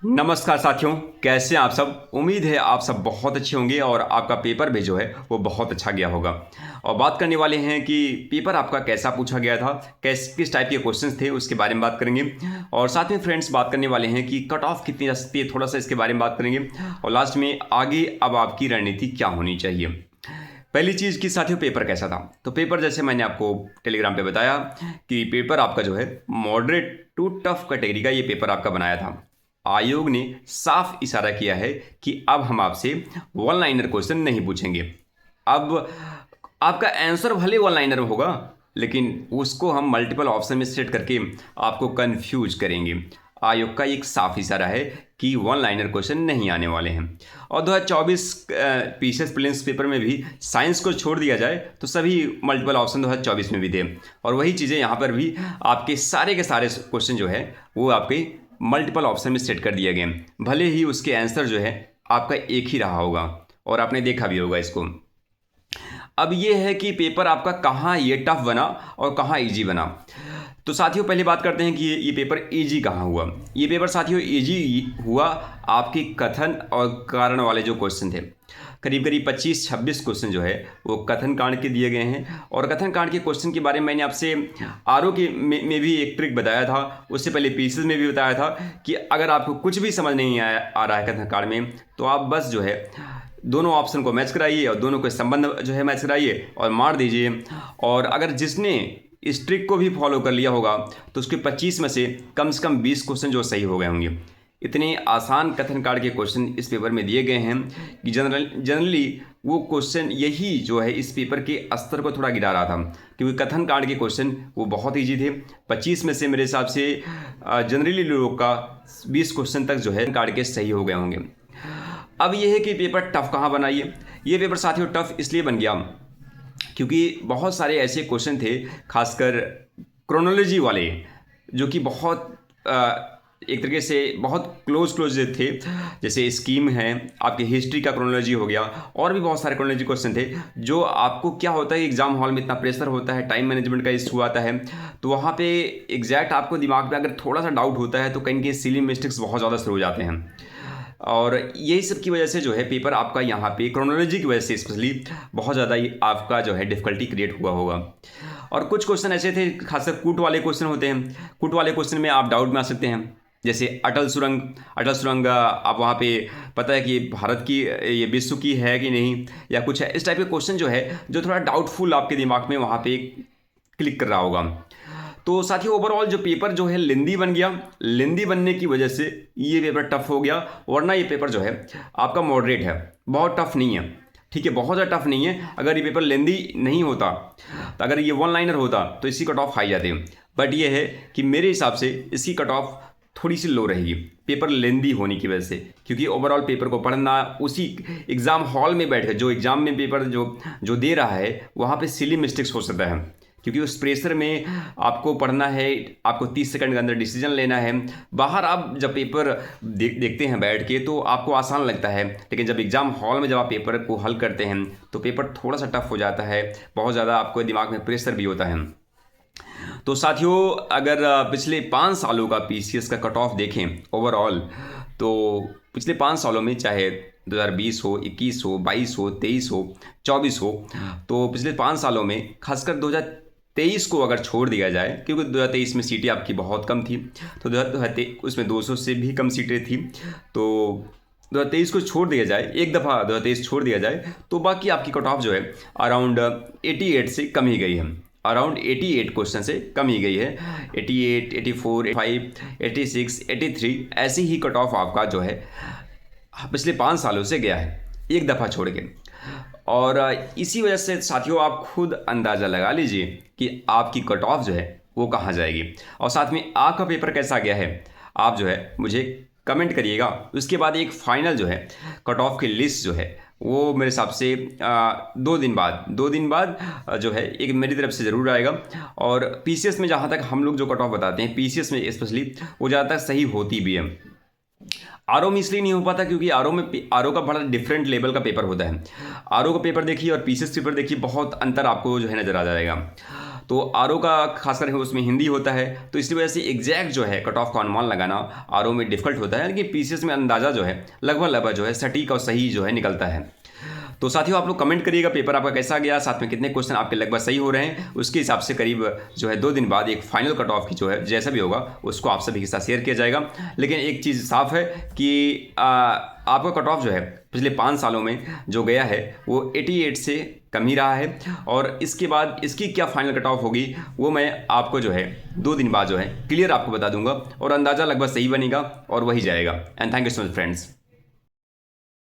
नमस्कार साथियों, कैसे हैं आप सब। उम्मीद है आप सब बहुत अच्छे होंगे और आपका पेपर भी जो है वो बहुत अच्छा गया होगा। और बात करने वाले हैं कि पेपर आपका कैसा पूछा गया था, किस टाइप के क्वेश्चंस थे उसके बारे में बात करेंगे। और साथ में फ्रेंड्स बात करने वाले हैं कि कट ऑफ कितनी जा सकती है, थोड़ा सा इसके बारे में बात करेंगे। और लास्ट में आगे अब आपकी रणनीति क्या होनी चाहिए। पहली चीज़ कि साथियों पेपर कैसा था, तो पेपर जैसे मैंने आपको टेलीग्राम पे बताया कि पेपर आपका जो है मॉडरेट टू टफ कैटेगरी का ये पेपर आपका बनाया था। आयोग ने साफ इशारा किया है कि अब हम आपसे वन लाइनर क्वेश्चन नहीं पूछेंगे। अब आपका आंसर भले वन लाइनर होगा, लेकिन उसको हम मल्टीपल ऑप्शन में सेट करके आपको कंफ्यूज करेंगे। आयोग का एक साफ इशारा है कि वन लाइनर क्वेश्चन नहीं आने वाले हैं। और 2024 पीसीएस प्रीलिम्स पेपर में भी साइंस को छोड़ दिया जाए तो सभी मल्टीपल ऑप्शन 2024 में भी थे। और वही चीज़ें यहाँ पर भी आपके सारे के सारे क्वेश्चन जो है वो आपके मल्टीपल ऑप्शन में सेट कर दिए गए, भले ही उसके आंसर जो है आपका एक ही रहा होगा और आपने देखा भी होगा इसको। अब ये है कि पेपर आपका कहाँ ये टफ बना और कहाँ इजी बना। तो साथियों पहले बात करते हैं कि ये पेपर इजी कहाँ हुआ। ये पेपर साथियों इजी हुआ आपके कथन और कारण वाले जो क्वेश्चन थे, करीब करीब 25-26 क्वेश्चन जो है वो कथन कांड के दिए गए हैं। और कथन कांड के क्वेश्चन के बारे में मैंने आपसे आरओ के में भी एक ट्रिक बताया था, उससे पहले पीसीएस में भी बताया था कि अगर आपको कुछ भी समझ नहीं आ रहा है कथन कांड में, तो आप बस जो है दोनों ऑप्शन को मैच कराइए और दोनों के संबंध जो है मैच कराइए और मार दीजिए। और अगर जिसने इस ट्रिक को भी फॉलो कर लिया होगा तो उसके 25 में से कम 20 क्वेश्चन जो सही हो गए होंगे। इतने आसान कथन कांड के क्वेश्चन इस पेपर में दिए गए हैं कि जनरली वो क्वेश्चन यही जो है इस पेपर के स्तर को थोड़ा गिरा रहा था, क्योंकि कथन कांड के क्वेश्चन वो बहुत ईजी थे। 25 में से मेरे हिसाब से जनरली लोग का 20 क्वेश्चन तक जो है कांड के सही हो गए होंगे। अब ये है कि पेपर टफ कहाँ बना। ये पेपर साथियों टफ इसलिए बन गया क्योंकि बहुत सारे ऐसे क्वेश्चन थे, खासकर क्रोनोलॉजी वाले, जो कि बहुत एक तरीके से बहुत क्लोज थे। जैसे स्कीम है, आपकी हिस्ट्री का क्रोनोलॉजी हो गया, और भी बहुत सारे क्रोनोलॉजी क्वेश्चन थे जो आपको क्या होता है एग्जाम हॉल में इतना प्रेशर होता है, टाइम मैनेजमेंट का इशू आता है, तो वहाँ पे एग्जैक्ट आपको दिमाग में अगर थोड़ा सा डाउट होता है तो कहीं के सिली मिस्टेक्स बहुत ज़्यादा शुरू हो जाते हैं। और यही सब की वजह से जो है पेपर आपका यहाँ पे क्रोनोलॉजी की वजह से स्पेशली बहुत ज़्यादा ही आपका जो है डिफ़िकल्टी क्रिएट हुआ होगा। और कुछ क्वेश्चन ऐसे थे, खासकर कूट वाले क्वेश्चन होते हैं। कूट वाले क्वेश्चन में आप डाउट में आ सकते हैं, जैसे अटल सुरंग आप वहाँ पे पता है कि भारत की ये विश्व की है कि नहीं, या कुछ है इस टाइप के क्वेश्चन जो है जो थोड़ा डाउटफुल आपके दिमाग में वहाँ पे क्लिक कर रहा होगा। तो साथियों ओवरऑल जो पेपर जो है लेंदी बन गया। लेंदी बनने की वजह से ये पेपर टफ हो गया, वरना ये पेपर जो है आपका मॉडरेट है, बहुत टफ नहीं है। ठीक है, बहुत ज़्यादा टफ नहीं है। अगर ये पेपर लेंदी नहीं होता, तो अगर ये वन लाइनर होता तो इसकी कट ऑफ हाई जाती। बट ये है कि मेरे हिसाब से इसकी कट ऑफ थोड़ी सी लो रहेगी पेपर लेंदी होने की वजह से, क्योंकि ओवरऑल पेपर को पढ़ना उसी एग्ज़ाम हॉल में बैठ कर, जो एग्ज़ाम में पेपर जो दे रहा है वहाँ पे सिली मिस्टेक्स हो सकता है, क्योंकि उस प्रेशर में आपको पढ़ना है, आपको 30 सेकंड के अंदर डिसीजन लेना है। बाहर आप जब पेपर देखते हैं बैठ के तो आपको आसान लगता है, लेकिन जब एग्ज़ाम हॉल में जब आप पेपर को हल करते हैं तो पेपर थोड़ा सा टफ हो जाता है, बहुत ज़्यादा आपको दिमाग में प्रेशर भी होता है। तो साथियों अगर पिछले 5 सालों का पीसीएस का कट ऑफ देखें ओवरऑल, तो पिछले 5 सालों में चाहे 2020 हो, 21 हो, 22 हो, 23 हो, 24 हो, तो पिछले 5 सालों में खासकर 2023 को अगर छोड़ दिया जाए, क्योंकि 2023 में सीटें आपकी बहुत कम थी, तो 2023 उसमें 200 से भी कम सीटें थी, तो 2023 को छोड़ दिया जाए, एक दफ़ा 2023 छोड़ दिया जाए, तो बाकी आपकी कट ऑफ जो है अराउंड 88 से कम ही गई है। अराउंड 88 क्वेश्चन से कम ही गई है। 88, 84, 85, 86, 83 ऐसी ही कट ऑफ आपका जो है पिछले 5 सालों से गया है, एक दफ़ा छोड़ के। और इसी वजह से साथियों आप खुद अंदाज़ा लगा लीजिए कि आपकी कट ऑफ जो है वो कहाँ जाएगी, और साथ में आपका पेपर कैसा गया है आप जो है मुझे कमेंट करिएगा। उसके बाद एक फाइनल जो है कट ऑफ की लिस्ट जो है वो मेरे हिसाब से 2 दिन बाद जो है एक मेरी तरफ से ज़रूर आएगा। और पीसीएस में जहाँ तक हम लोग जो कट ऑफ बताते हैं पीसीएस में स्पेशली, वो ज़्यादातर सही होती भी है। आरओ में इसलिए नहीं हो पाता क्योंकि आरओ का बड़ा डिफरेंट लेवल का पेपर होता है। आरओ का पेपर देखिए और पीसीएस पेपर देखिए, बहुत अंतर आपको जो है नज़र आ जाएगा। तो आरओ का खासकर उसमें हिंदी होता है, तो इसी वजह से एग्जैक्ट जो है कट ऑफ का अनुमान लगाना आरओ में डिफिकल्ट होता है, लेकिन पीसीएस में अंदाज़ा जो है लगभग जो है सटीक और सही जो है निकलता है। तो साथियों आप लोग कमेंट करिएगा पेपर आपका कैसा गया, साथ में कितने क्वेश्चन आपके लगभग सही हो रहे हैं, उसके हिसाब से करीब जो है 2 दिन बाद एक फाइनल कट ऑफ की जो है जैसा भी होगा उसको आप सभी के साथ शेयर किया जाएगा। लेकिन एक चीज़ साफ है कि आपका कट ऑफ जो है पिछले 5 सालों में जो गया है वो 88 से कम ही रहा है, और इसके बाद इसकी क्या फाइनल कट ऑफ होगी वो मैं आपको जो है 2 दिन बाद जो है क्लियर आपको बता दूंगा, और अंदाज़ा लगभग सही बनेगा और वही जाएगा। And thank you so much friends.